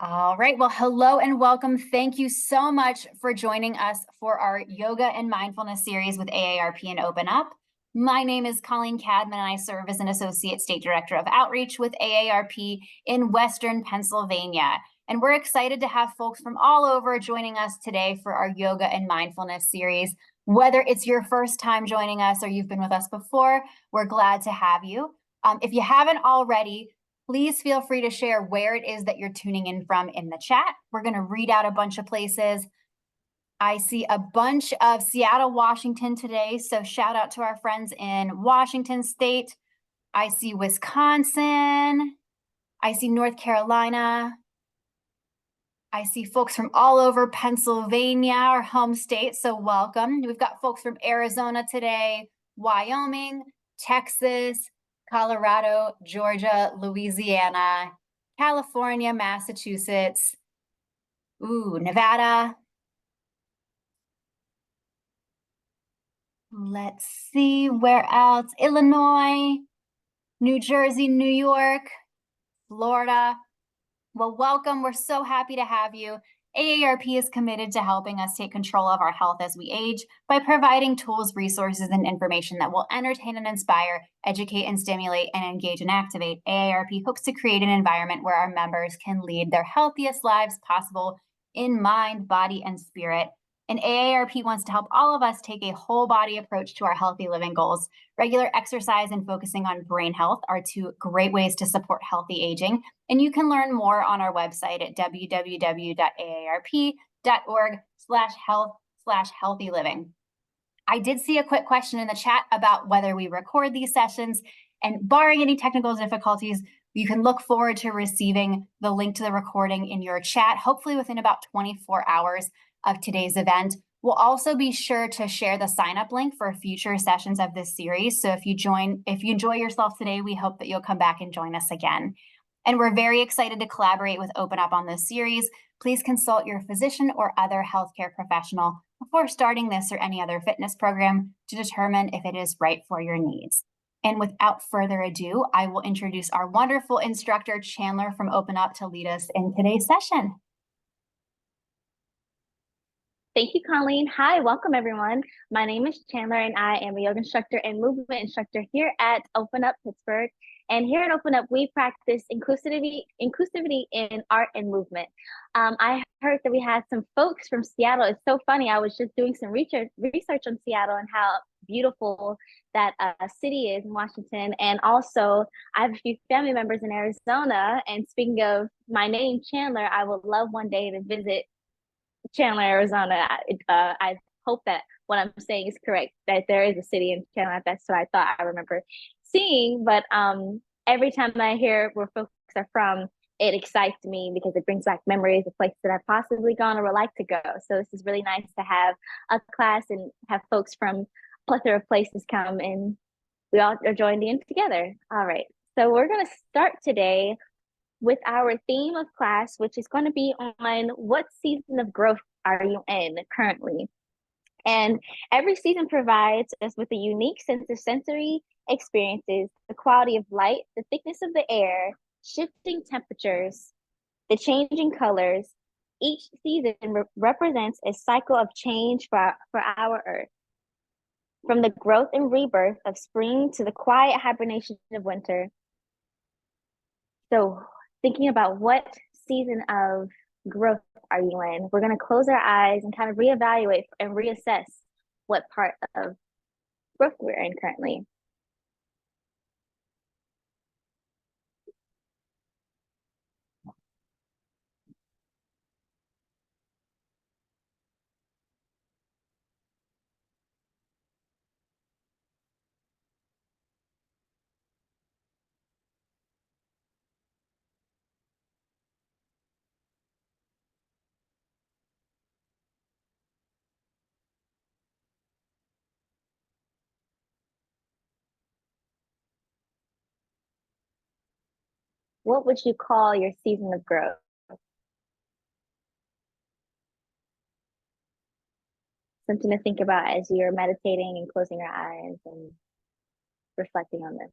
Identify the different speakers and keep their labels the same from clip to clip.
Speaker 1: All right. Well, hello and welcome. Thank you so much for joining us for our yoga and mindfulness series with AARP and Open Up. My name is Colleen Cadman, and I serve as an Associate State Director of Outreach with AARP in Western Pennsylvania. And we're excited to have folks from all over joining us today for our yoga and mindfulness series. Whether it's your first time joining us or you've been with us before, we're glad to have you. If you haven't already, please feel free to share where it is that you're tuning in from in the chat. We're going to read out a bunch of places. I see a bunch of Seattle, Washington today, so shout out to our friends in Washington State. I see Wisconsin. I see North Carolina. I see folks from all over Pennsylvania, our home state, so welcome. We've got folks from Arizona today, Wyoming, Texas, Colorado, Georgia, Louisiana, California, Massachusetts, Nevada. Let's see, where else? Illinois, New Jersey, New York, Florida. Well, welcome. We're so happy to have you. AARP is committed to helping us take control of our health as we age by providing tools, resources, and information that will entertain and inspire, educate and stimulate, and engage and activate. AARP hopes to create an environment where our members can lead their healthiest lives possible in mind, body, and spirit. And AARP wants to help all of us take a whole body approach to our healthy living goals. Regular exercise and focusing on brain health are two great ways to support healthy aging. And you can learn more on our website at www.aarp.org/health/healthy living. I did see a quick question in the chat about whether we record these sessions, and barring any technical difficulties, you can look forward to receiving the link to the recording in your chat, hopefully within about 24 hours of today's event. We'll also be sure to share the sign-up link for future sessions of this series. So if you enjoy yourself today, we hope that you'll come back and join us again. And we're very excited to collaborate with Open Up on this series. Please consult your physician or other healthcare professional before starting this or any other fitness program to determine if it is right for your needs. And without further ado, I will introduce our wonderful instructor, Chandler from Open Up, to lead us in today's session.
Speaker 2: Thank you, Colleen. Hi, welcome everyone. My name is Chandler and I am a yoga instructor and movement instructor here at Open Up Pittsburgh. And here at Open Up, we practice inclusivity in art and movement. I heard that we had some folks from Seattle. It's so funny. I was just doing some research on Seattle and how beautiful that city is in Washington. And also, I have a few family members in Arizona. And speaking of my name, Chandler, I would love one day to visit Chandler, Arizona. I hope that what I'm saying is correct, that there is a city in Chandler. That's what I thought I remember seeing. But every time I hear where folks are from, it excites me because it brings back memories of places that I've possibly gone or would like to go. So this is really nice to have a class and have folks from a plethora of places come and we all are joined in together. All right. So we're going to start today with our theme of class, which is going to be on what season of growth are you in currently? And every season provides us with a unique sense of sensory experiences, the quality of light, the thickness of the air, shifting temperatures, the changing colors. Each season represents a cycle of change for our Earth. From the growth and rebirth of spring to the quiet hibernation of winter. So thinking about what season of growth are you in, we're going to close our eyes and kind of reevaluate and reassess what part of growth we're in currently. What would you call your season of growth? Something to think about as you're meditating and closing your eyes and reflecting on this.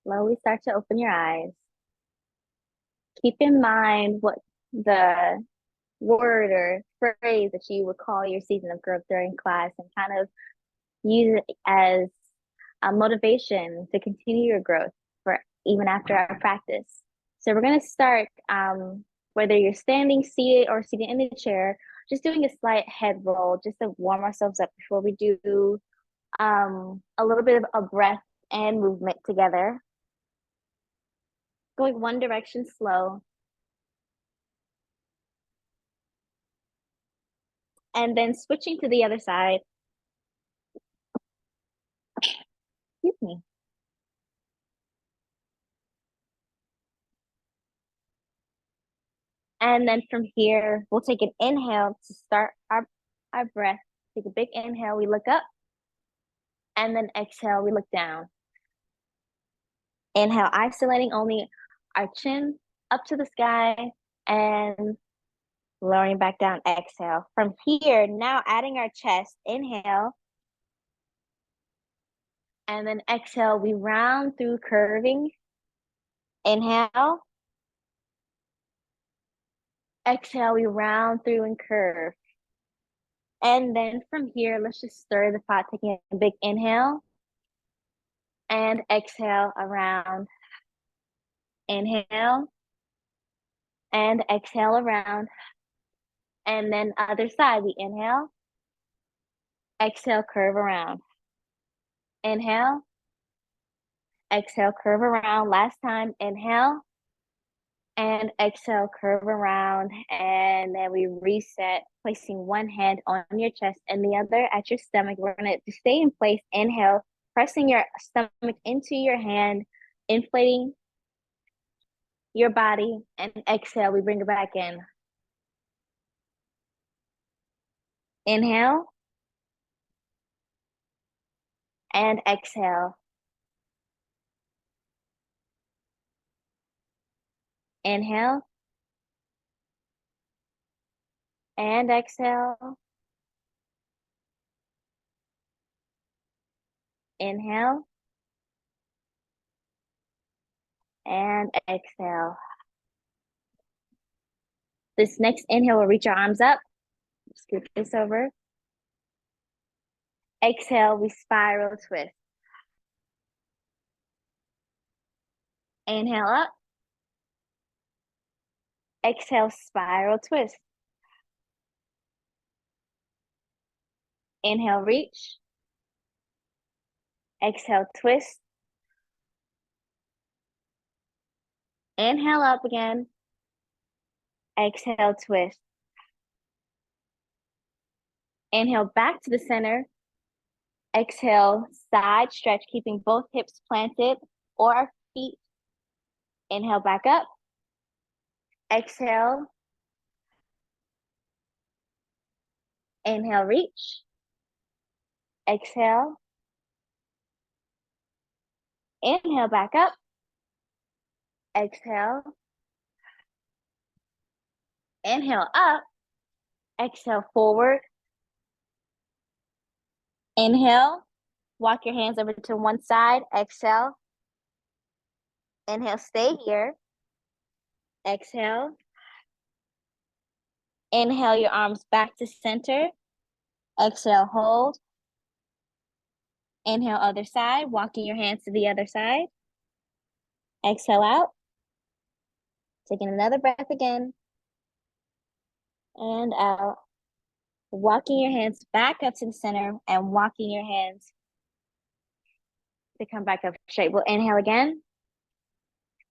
Speaker 2: slowly start to open your eyes. Keep in mind what the word or phrase that you would call your season of growth during class and kind of use it as a motivation to continue your growth for even after our practice. So we're going to start, whether you're standing, seated, or seated in the chair, just doing a slight head roll just to warm ourselves up before we do a little bit of a breath and movement together. Going one direction slow. And then switching to the other side. Excuse me. And then from here, we'll take an inhale to start our breath. Take a big inhale, we look up. And then exhale, we look down. Inhale, isolating only our chin up to the sky and lowering back down, exhale. From here, now adding our chest, inhale. And then exhale, we round through curving. Inhale. Exhale, we round through and curve. And then from here, let's just stir the pot, taking a big inhale. And exhale around. Inhale. And exhale around. And then other side, we inhale. Exhale, curve around. Inhale. Exhale, curve around. Last time, inhale. And exhale, curve around. And then we reset, placing one hand on your chest and the other at your stomach. We're going to stay in place. Inhale, pressing your stomach into your hand, inflating your body. And exhale, we bring it back in. Inhale. And exhale. Inhale. And exhale. Inhale. And exhale. This next inhale, we'll reach our arms up. Scoot this over. Exhale, we spiral twist. Inhale up. Exhale, spiral twist. Inhale, reach. Exhale, twist. Inhale up again. Exhale, twist. Inhale back to the center. Exhale, side stretch, keeping both hips planted or our feet. Inhale back up. Exhale. Inhale, reach. Exhale. Inhale back up. Exhale. Inhale up. Exhale forward. Inhale. Walk your hands over to one side. Exhale. Inhale, stay here. Exhale. Inhale your arms back to center. Exhale, hold. Inhale, other side, walking your hands to the other side. Exhale out. Taking another breath again. And out. Walking your hands back up to the center and walking your hands to come back up straight. We'll inhale again.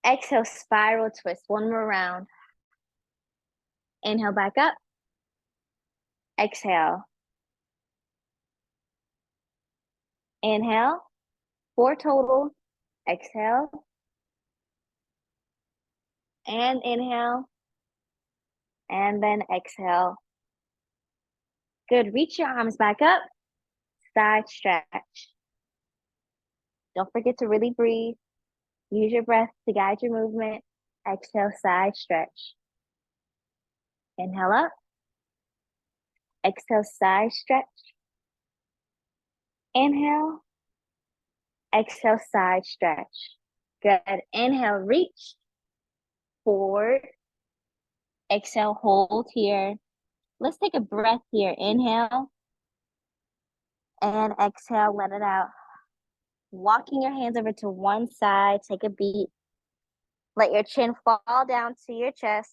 Speaker 2: Exhale, spiral twist. One more round. Inhale back up. Exhale. Inhale. 4 total. Exhale. And inhale. And then exhale. Good. Reach your arms back up. Side stretch. Don't forget to really breathe. Use your breath to guide your movement. Exhale, side stretch. Inhale up. Exhale, side stretch. Inhale. Exhale, side stretch. Good. Inhale, reach forward. Exhale, hold here. Let's take a breath here. Inhale and exhale, let it out. Walking your hands over to one side, take a beat. Let your chin fall down to your chest.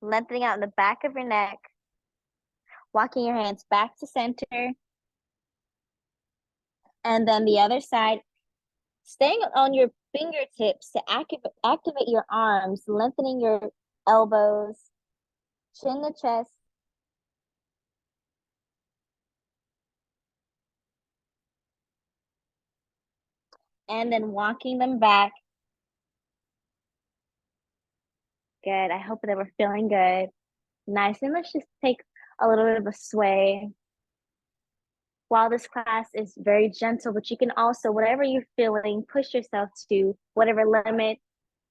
Speaker 2: Lengthening out in the back of your neck. Walking your hands back to center. And then the other side. Staying on your fingertips to activate your arms, lengthening your elbows, chin to chest. And then walking them back. Good. I hope that we're feeling good. Nice. And let's just take a little bit of a sway. While this class is very gentle, but you can also, whatever you're feeling, push yourself to whatever limit.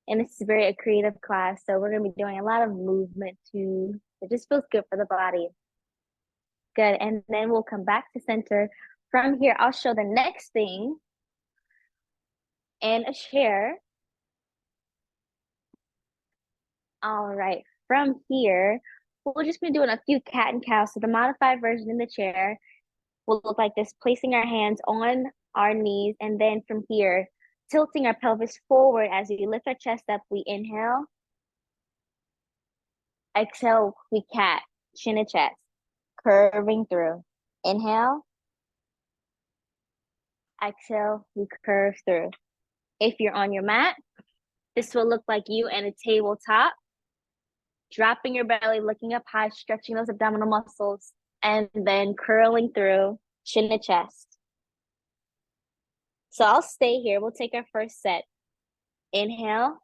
Speaker 2: And this is very a creative class. So we're going to be doing a lot of movement too. It just feels good for the body. Good. And then we'll come back to center. From here, I'll show the next thing in a chair. All right. From here, we'll just be doing a few cat and cow. So the modified version in the chair will look like this, placing our hands on our knees. And then from here, tilting our pelvis forward as we lift our chest up. We inhale. Exhale, we cat, chin to chest, curving through. Inhale. Exhale, we curve through. If you're on your mat, this will look like you and a tabletop. Dropping your belly, looking up high, stretching those abdominal muscles, and then curling through, chin to chest. So I'll stay here. We'll take our first set. Inhale.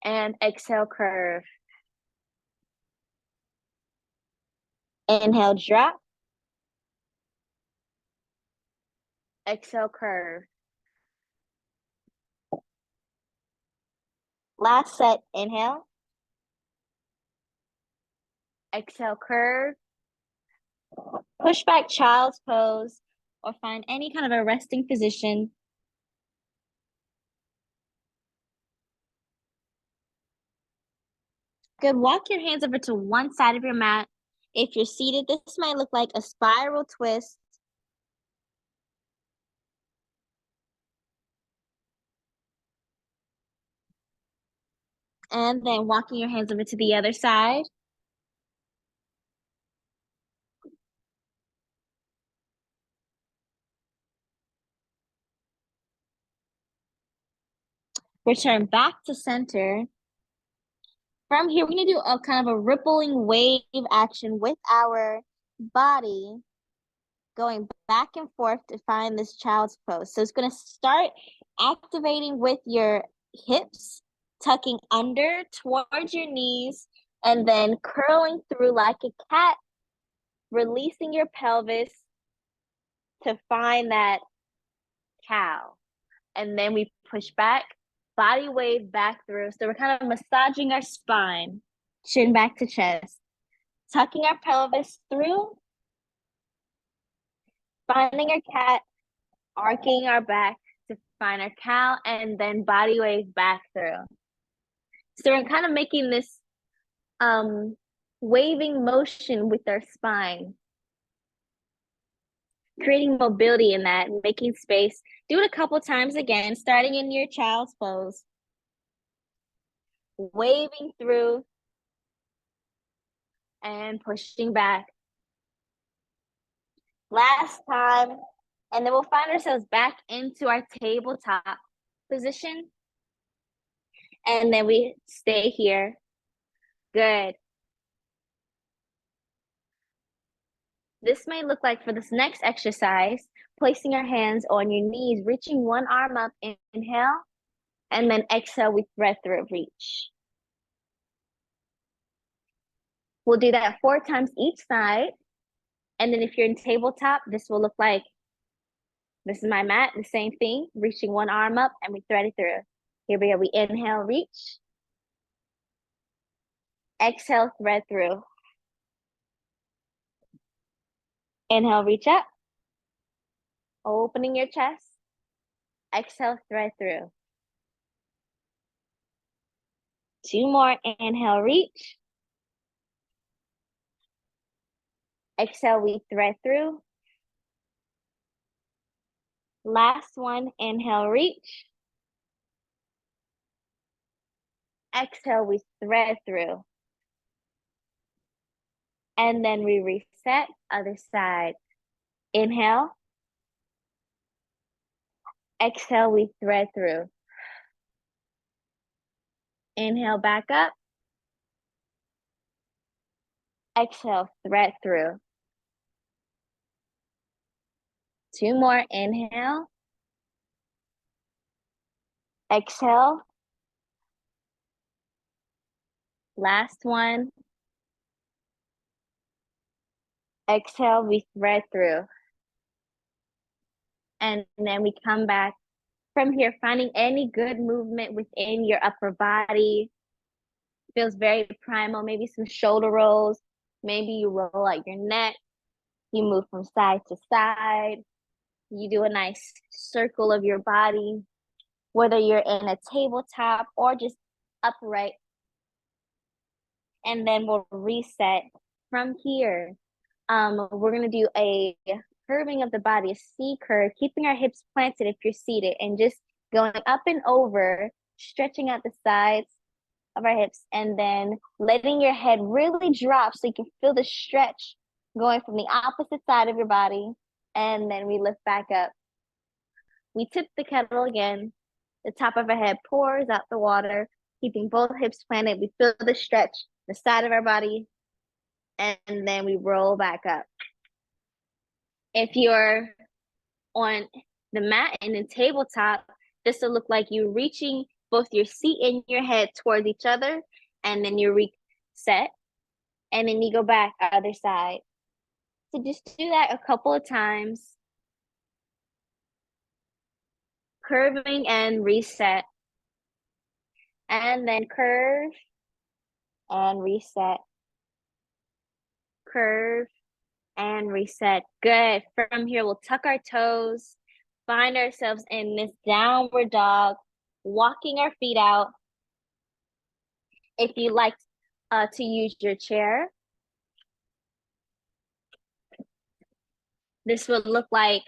Speaker 2: And exhale, curve. Inhale, drop. Exhale, curve. Last set, inhale. Exhale, curve. Push back child's pose or find any kind of a resting position. Good. Walk your hands over to one side of your mat. If you're seated, this might look like a spiral twist. And then walking your hands over to the other side. Return back to center. From here, we're going to do a kind of a rippling wave action with our body, going back and forth to find this child's pose. So it's going to start activating with your hips, tucking under towards your knees, and then curling through like a cat, releasing your pelvis to find that cow. And then we push back, body wave back through. So we're kind of massaging our spine, chin back to chest, tucking our pelvis through, finding our cat, arcing our back to find our cow, and then body wave back through. So we're kind of making this waving motion with our spine, creating mobility in that, making space. Do it a couple times again, starting in your child's pose. Waving through and pushing back. Last time, and then we'll find ourselves back into our tabletop position. And then we stay here. Good. This may look like for this next exercise, placing your hands on your knees, reaching one arm up, inhale, and then exhale, we thread through, reach. We'll do that 4 times each side. And then if you're in tabletop, this will look like, this is my mat, the same thing, reaching one arm up and we thread it through. Here we go, we inhale, reach. Exhale, thread through. Inhale, reach up. Opening your chest. Exhale, thread through. 2 more, inhale, reach. Exhale, we thread through. Last one, inhale, reach. Exhale, we thread through. And then we reset, other side. Inhale. Exhale, we thread through. Inhale, back up. Exhale, thread through. 2 more, inhale. Exhale. Last one. Exhale, we thread through. And then we come back from here, finding any good movement within your upper body. Feels very primal, maybe some shoulder rolls. Maybe you roll out your neck. You move from side to side. You do a nice circle of your body, whether you're in a tabletop or just upright. And then we'll reset from here. We're gonna do a curving of the body, a C curve, keeping our hips planted if you're seated, and just going up and over, stretching out the sides of our hips, and then letting your head really drop so you can feel the stretch going from the opposite side of your body. And then we lift back up. We tip the kettle again. The top of our head pours out the water, keeping both hips planted. We feel the stretch, the side of our body, and then we roll back up. If you're on the mat and the tabletop, this will look like you reaching both your seat and your head towards each other, and then you reset, and then you go back other side. So just do that a couple of times. Curving and reset. And then curve and reset. Curve and reset. Good. From here, we'll tuck our toes, find ourselves in this downward dog, walking our feet out. If you like to use your chair, this would look like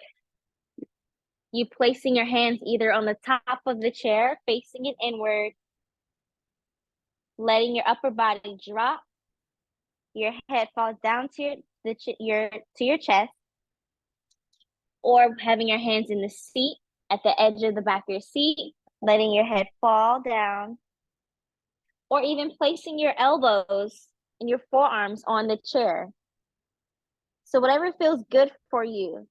Speaker 2: you placing your hands either on the top of the chair, facing it inward, letting your upper body drop, your head falls down to your chest, or having your hands in the seat at the edge of the back of your seat, letting your head fall down, or even placing your elbows and your forearms on the chair. So whatever feels good for you.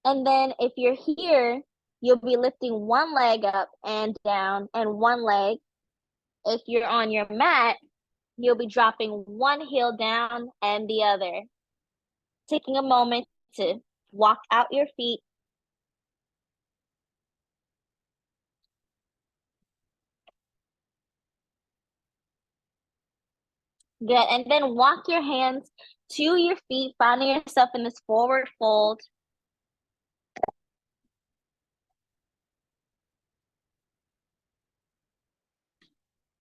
Speaker 2: And then if you're here, you'll be lifting one leg up and down and one leg. If you're on your mat, you'll be dropping one heel down and the other. Taking a moment to walk out your feet. Good, and then walk your hands to your feet, finding yourself in this forward fold.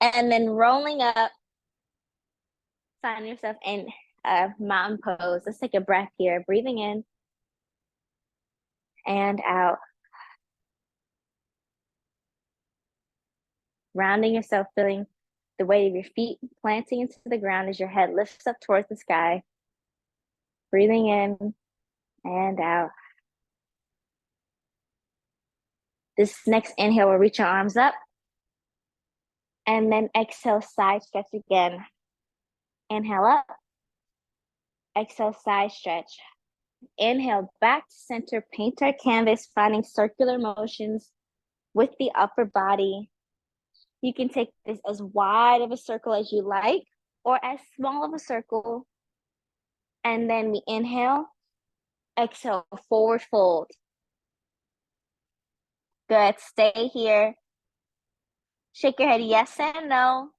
Speaker 2: And then rolling up, find yourself in a mountain pose. Let's take a breath here, breathing in and out. Rounding yourself, feeling the weight of your feet planting into the ground as your head lifts up towards the sky. Breathing in and out. This next inhale, we'll reach our arms up. And then exhale, side stretch again. Inhale up. Exhale, side stretch. Inhale, back to center, paint our canvas, finding circular motions with the upper body. You can take this as wide of a circle as you like, or as small of a circle. And then we inhale, exhale, forward fold. Good, stay here. Shake your head yes and no.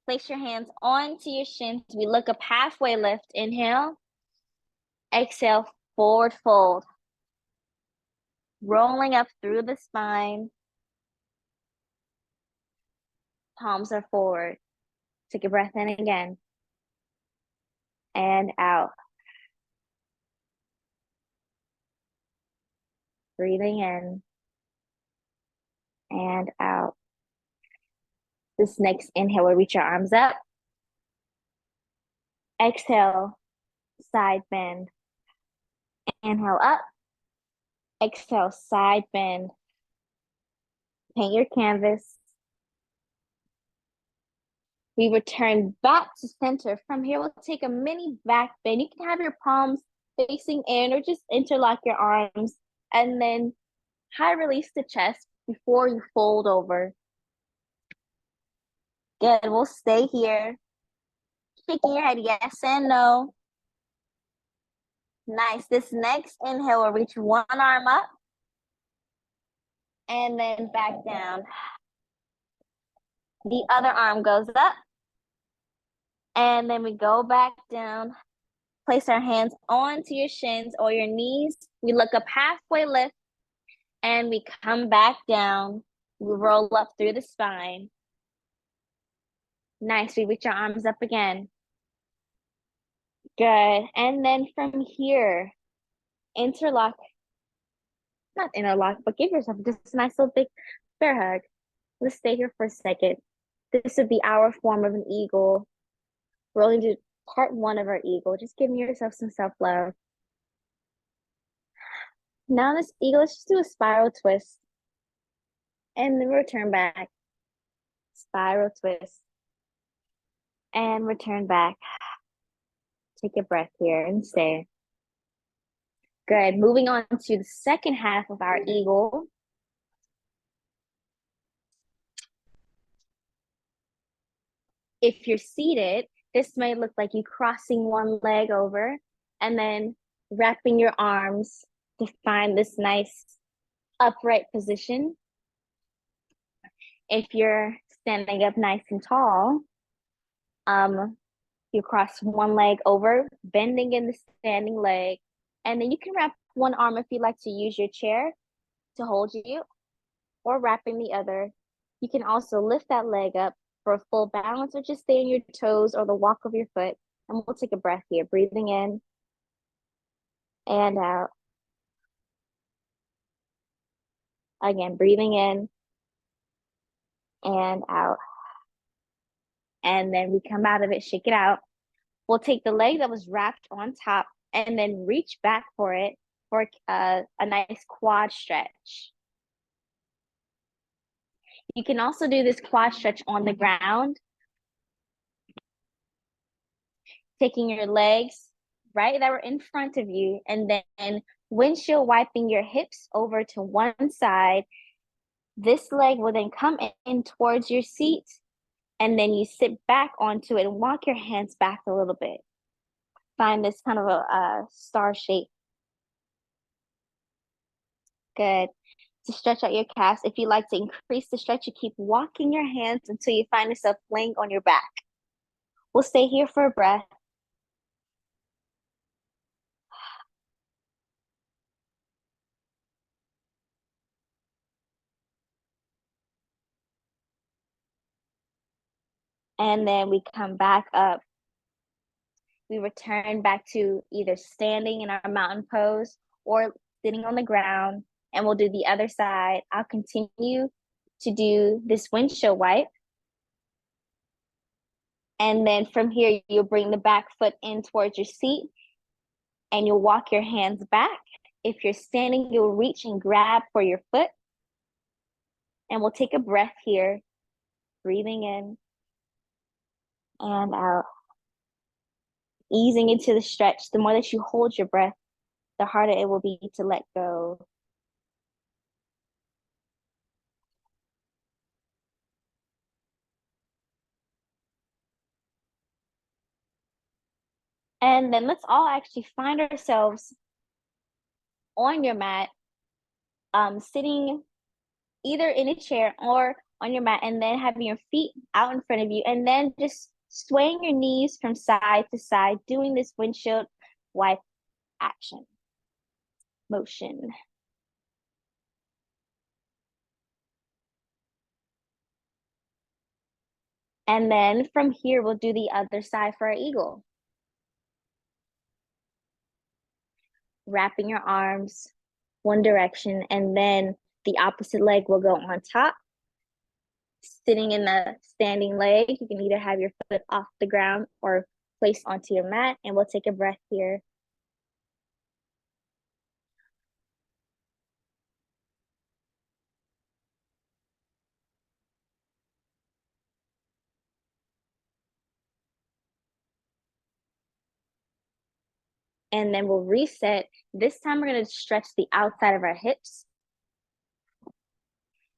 Speaker 2: Place your hands onto your shins. We look up, halfway lift. Inhale. Exhale, forward fold. Rolling up through the spine. Palms are forward. Take a breath in again. And out. Breathing in. And out. This next inhale, we'll reach your arms up. Exhale, side bend. Inhale up. Exhale, side bend. Paint your canvas. We return back to center. From here, we'll take a mini back bend. You can have your palms facing in or just interlock your arms and then high release the chest before you fold over. Good, we'll stay here. Shaking your head yes and no. Nice. This next inhale, we'll reach one arm up and then back down. The other arm goes up and then we go back down. Place our hands onto your shins or your knees. We look up halfway lift and we come back down. We roll up through the spine. Nice, we reach our arms up again. Good, and then from here, interlock, not interlock, but give yourself just a nice little big bear hug. Let's stay here for a second. This would be our form of an eagle. We're only doing part one of our eagle, just giving yourself some self-love. Now this eagle, let's just do a spiral twist. And then return back. Spiral twist. And return back. Take a breath here and stay. Good. Moving on to the second half of our eagle. If you're seated, this may look like you crossing one leg over and then wrapping your arms to find this nice upright position. If you're standing up nice and tall, you cross one leg over, bending in the standing leg, and then you can wrap one arm if you like to use your chair to hold you, or wrapping the other. You can also lift that leg up for a full balance or just stay on your toes or the walk of your foot. And we'll take a breath here, breathing in and out. Again, breathing in and out. And then we come out of it, shake it out. We'll take the leg that was wrapped on top and then reach back for it for a nice quad stretch. You can also do this quad stretch on the ground, taking your legs right that were in front of you and then windshield wiping your hips over to one side. This leg will then come in towards your seat and then you sit back onto it and walk your hands back a little bit. Find this kind of a star shape. Good. To stretch out your calves. If you like to increase the stretch, you keep walking your hands until you find yourself laying on your back. We'll stay here for a breath. And then we come back up. We return back to either standing in our mountain pose or sitting on the ground, and we'll do the other side. I'll continue to do this windshield wipe. And then from here, you'll bring the back foot in towards your seat and you'll walk your hands back. If you're standing, you'll reach and grab for your foot. And we'll take a breath here, breathing in and out. Easing into the stretch. The more that you hold your breath, the harder it will be to let go. And then let's all actually find ourselves on your mat, sitting either in a chair or on your mat, and then having your feet out in front of you, and then just swaying your knees from side to side, doing this windshield wipe action. motion. And then from here, we'll do the other side for our eagle. Wrapping your arms one direction, and then the opposite leg will go on top. Sitting in the standing leg, you can either have your foot off the ground or placed onto your mat, and we'll take a breath here. And then we'll reset. This time we're going to stretch the outside of our hips.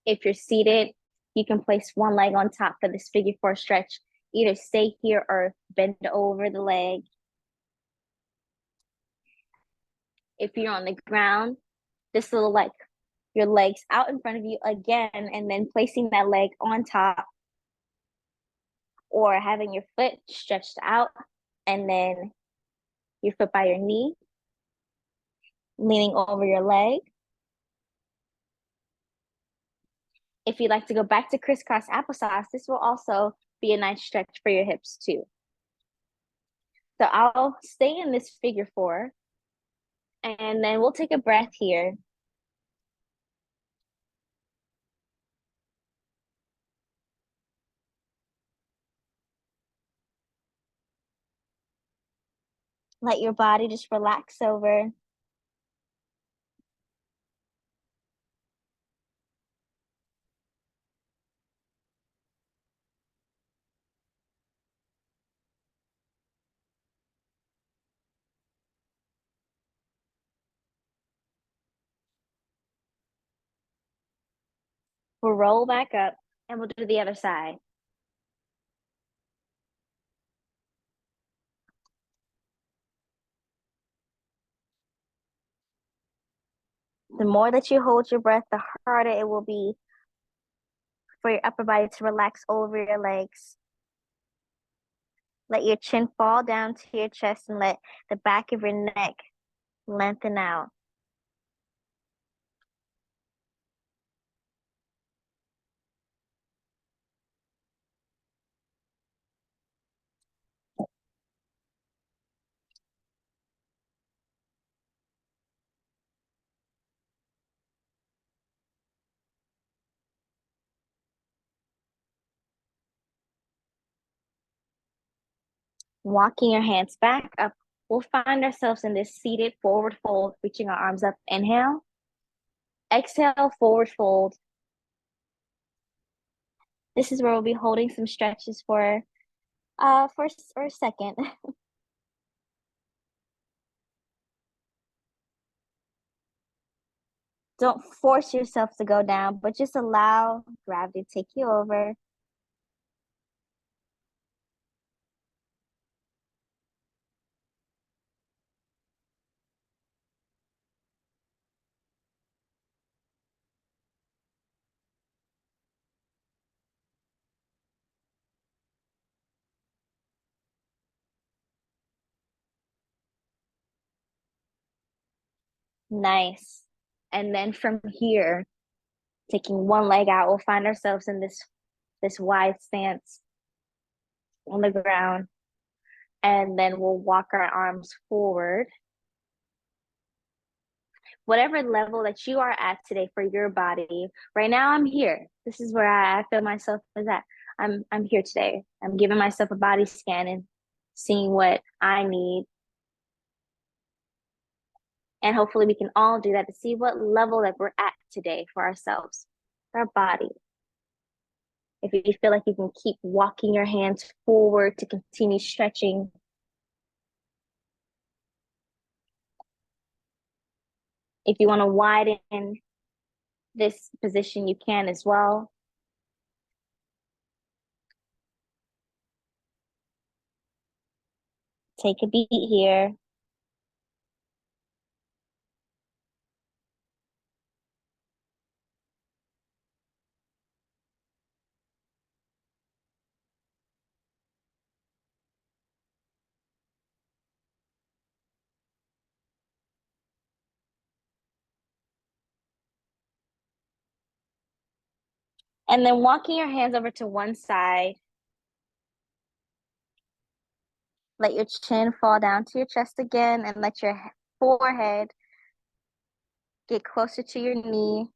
Speaker 2: If you're seated, you can place one leg on top for this figure four stretch. Either stay here or bend over the leg. If you're on the ground, this will look like your legs out in front of you again, and then placing that leg on top, or having your foot stretched out and then your foot by your knee, leaning over your leg. If you'd like to go back to crisscross applesauce, this will also be a nice stretch for your hips too. So I'll stay in this figure four, and then we'll take a breath here. Let your body just relax over. We'll roll back up, and we'll do the other side. The more that you hold your breath, the harder it will be for your upper body to relax over your legs. Let your chin fall down to your chest and let the back of your neck lengthen out. Walking your hands back up, we'll find ourselves in this seated forward fold, reaching our arms up. Inhale. Exhale, forward fold. This is where we'll be holding some stretches for a second. Don't force yourself to go down, but just allow gravity to take you over. Nice. And then from here, taking one leg out, we'll find ourselves in this wide stance on the ground. And then we'll walk our arms forward. Whatever level that you are at today for your body. Right now I'm here. This is where I feel myself is at. I'm here today. I'm giving myself a body scan and seeing what I need. And hopefully we can all do that to see what level that we're at today for ourselves, for our body. If you feel like you can keep walking your hands forward to continue stretching. If you want to widen this position, you can as well. Take a beat here. And then walking your hands over to one side, let your chin fall down to your chest again and let your forehead get closer to your knee.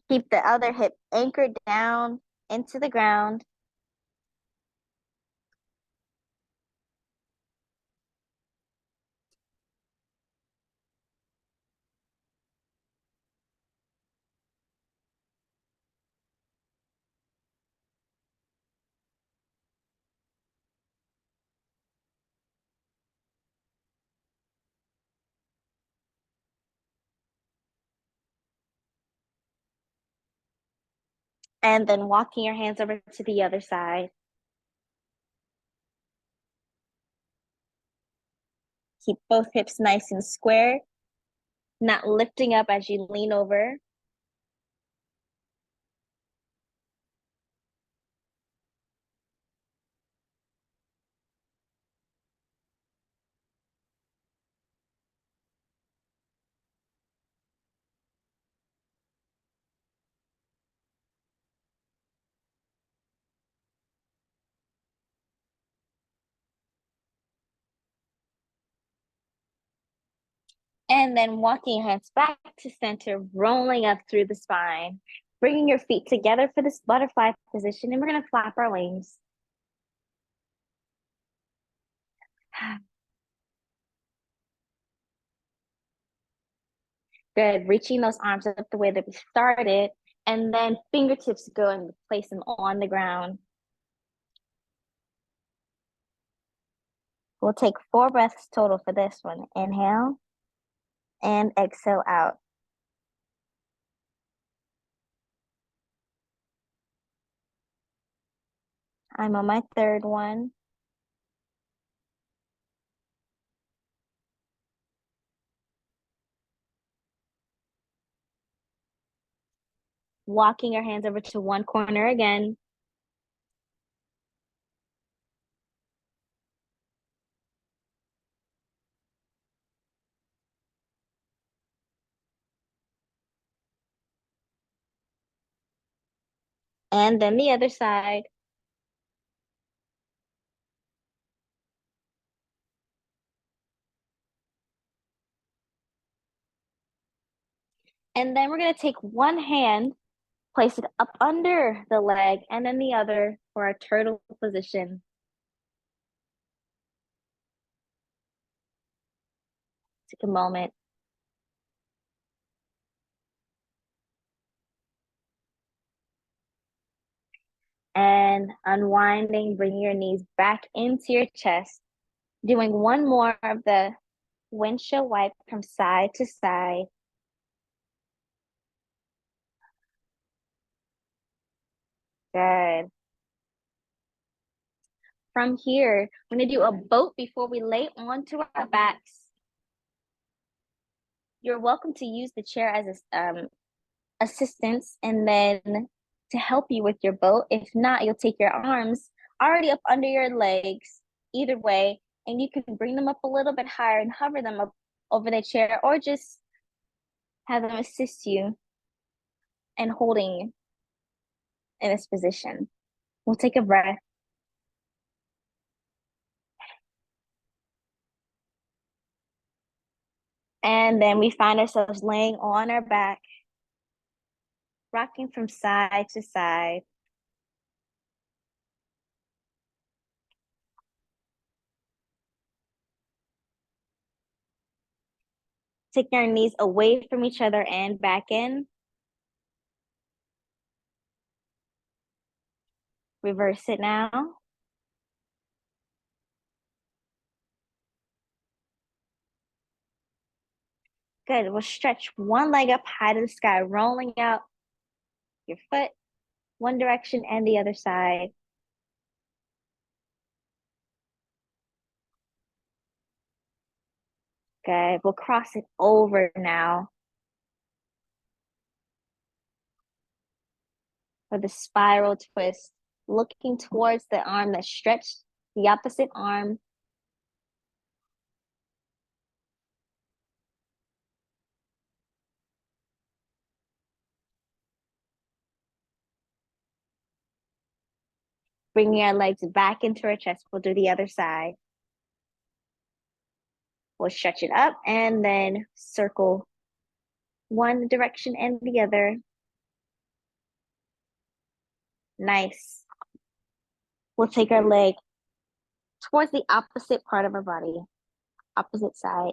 Speaker 2: Keep the other hip anchored down into the ground. And then walking your hands over to the other side. Keep both hips nice and square, not lifting up as you lean over. And then walking your hands back to center, rolling up through the spine, bringing your feet together for this butterfly position, and we're gonna flap our wings. Good, reaching those arms up the way that we started, and then fingertips go and place them on the ground. We'll take 4 breaths total for this one. Inhale and exhale out. I'm on my 3rd one. Walking your hands over to one corner again. And then the other side. And then we're gonna take one hand, place it up under the leg, and then the other for our turtle position. Take a moment. And unwinding, bringing your knees back into your chest. Doing one more of the windshield wipe from side to side. Good. From here, we're gonna do a boat before we lay onto our backs. You're welcome to use the chair as a assistance and then to help you with your boat. If not, you'll take your arms already up under your legs, either way, and you can bring them up a little bit higher and hover them up over the chair, or just have them assist you in holding in this position. We'll take a breath. And then we find ourselves laying on our back, rocking from side to side. Taking our knees away from each other and back in. Reverse it now. Good. We'll stretch one leg up high to the sky, rolling out your foot one direction and the other side. Good. We'll cross it over now with a spiral twist, looking towards the arm that's stretched, the opposite arm. Bringing our legs back into our chest. We'll do the other side. We'll stretch it up and then circle one direction and the other. Nice. We'll take our leg towards the opposite part of our body, opposite side.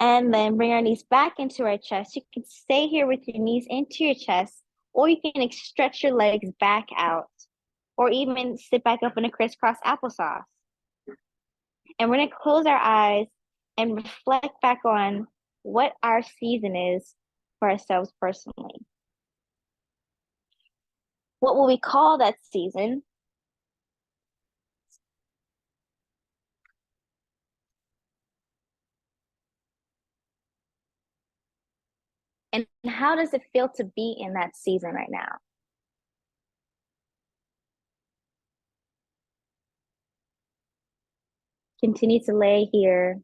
Speaker 2: And then bring our knees back into our chest. You can stay here with your knees into your chest, or you can stretch your legs back out, or even sit back up in a crisscross applesauce. And we're going to close our eyes and reflect back on what our season is for ourselves personally. What will we call that season? And how does it feel to be in that season right now? Continue to lay here.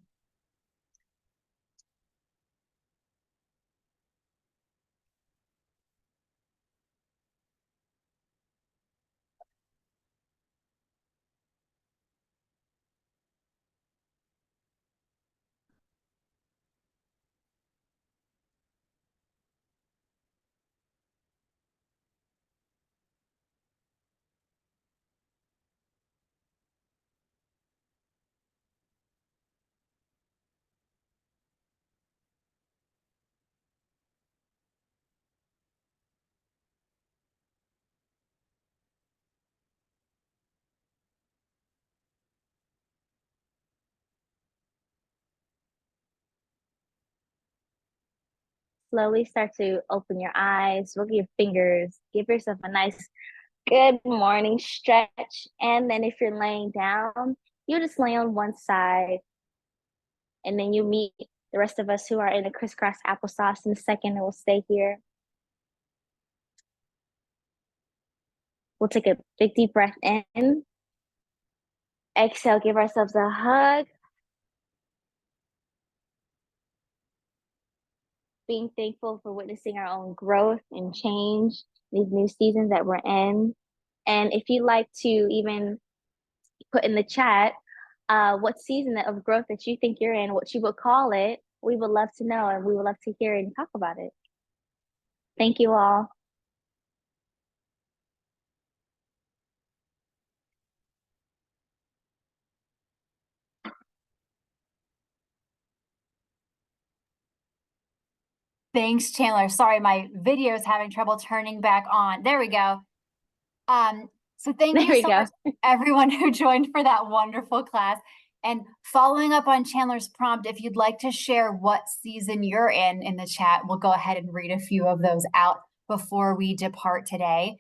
Speaker 2: Slowly start to open your eyes, wiggle your fingers, give yourself a nice good morning stretch. And then if you're laying down, you just lay on one side. And then you meet the rest of us who are in the crisscross applesauce in a second, and we'll stay here. We'll take a big deep breath in. Exhale, give ourselves a hug. Being thankful for witnessing our own growth and change, these new seasons that we're in. And if you'd like to even put in the chat what season of growth that you think you're in, what you would call it, we would love to know, and we would love to hear and talk about it. Thank you all.
Speaker 1: Thanks, Chandler. Sorry, my video is having trouble turning back on. There we go. So thank
Speaker 2: There
Speaker 1: you
Speaker 2: we
Speaker 1: so
Speaker 2: go.
Speaker 1: much everyone who joined for that wonderful class. And following up on Chandler's prompt, if you'd like to share what season you're in the chat, we'll go ahead and read a few of those out before we depart today.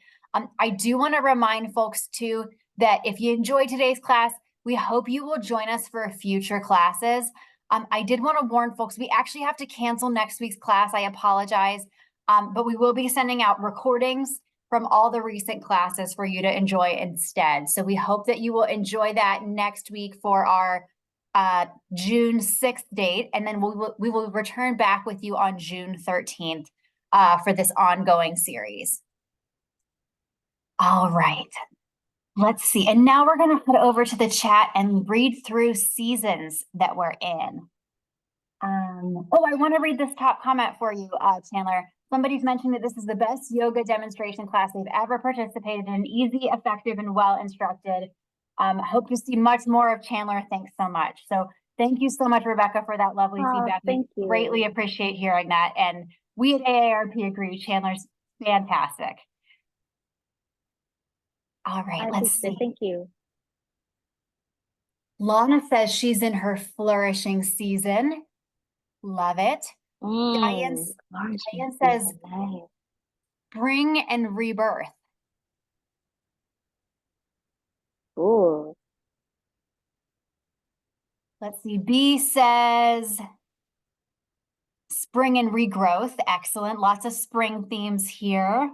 Speaker 1: I do want to remind folks too that if you enjoyed today's class, we hope you will join us for future classes. I did want to warn folks, we actually have to cancel next week's class. I apologize, but we will be sending out recordings from all the recent classes for you to enjoy instead. So we hope that you will enjoy that next week for our June 6th date. And then we will return back with you on June 13th for this ongoing series. All right, let's see. And now we're going to head over to the chat and read through seasons that we're in. Oh, I want to read this top comment for you, Chandler. Somebody's mentioned that this is the best yoga demonstration class they've ever participated in. Easy, effective, and well instructed. Hope to see much more of Chandler. Thanks so much. So thank you so much, Rebecca, for that lovely feedback.
Speaker 2: Thank you.
Speaker 1: Greatly appreciate hearing that. And we at AARP agree, Chandler's fantastic. All right, let's see.
Speaker 2: Thank you.
Speaker 1: Lana says she's in her flourishing season. Love it. Diane says spring and rebirth.
Speaker 2: Ooh.
Speaker 1: Let's see. B says spring and regrowth. Excellent. Lots of spring themes here.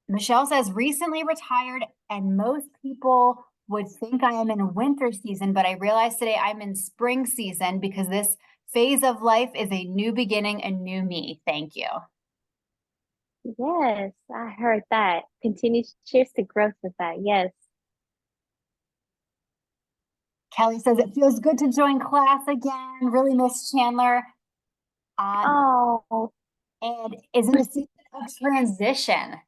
Speaker 1: Michelle says recently retired, and most people would think I am in winter season, but I realize today I'm in spring season because this phase of life is a new beginning, a new me. Thank you.
Speaker 2: Yes, I heard that. Continue. Cheers to growth with that. Yes.
Speaker 1: Kelly says it feels good to join class again. Really miss Chandler.
Speaker 2: Oh,
Speaker 1: And is in a season of transition.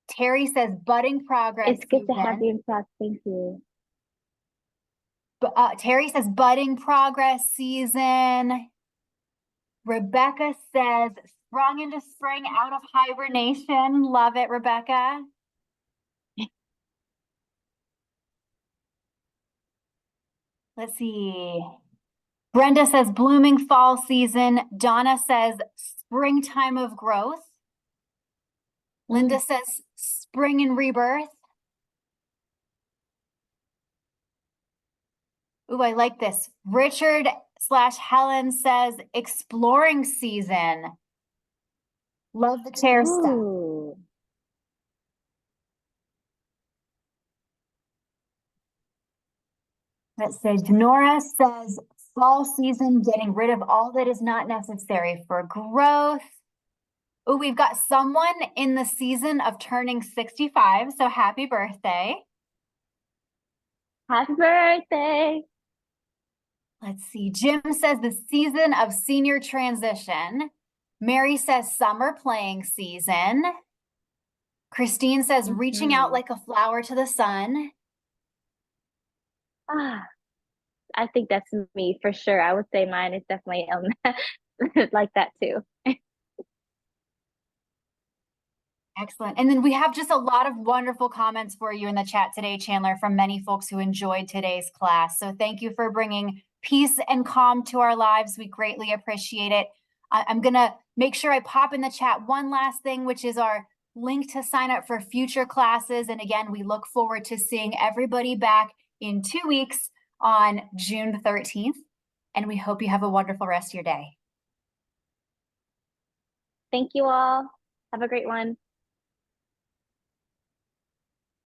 Speaker 1: Terry says budding progress
Speaker 2: it's good to have
Speaker 1: season.
Speaker 2: you in class. Thank you.
Speaker 1: Terry says budding progress season. Rebecca says sprung into spring out of hibernation. Love it, Rebecca. Let's see. Brenda says blooming fall season. Donna says springtime of growth. Linda says spring and rebirth. Ooh, I like this. Richard/Helen says exploring season. Love the chair stuff.
Speaker 2: Ooh.
Speaker 1: Let's say Nora says fall season, getting rid of all that is not necessary for growth. Oh, we've got someone in the season of turning 65, so happy birthday.
Speaker 2: Happy birthday.
Speaker 1: Let's see. Jim says the season of senior transition. Mary says summer playing season. Christine says reaching out like a flower to the sun.
Speaker 2: Ah, I think that's me for sure. I would say mine is definitely like that too.
Speaker 1: Excellent. And then we have just a lot of wonderful comments for you in the chat today, Chandler, from many folks who enjoyed today's class. So thank you for bringing peace and calm to our lives. We greatly appreciate it. I'm going to make sure I pop in the chat one last thing, which is our link to sign up for future classes. And again, we look forward to seeing everybody back in 2 weeks on June 13th. And we hope you have a wonderful rest of your day.
Speaker 2: Thank you all. Have a great one.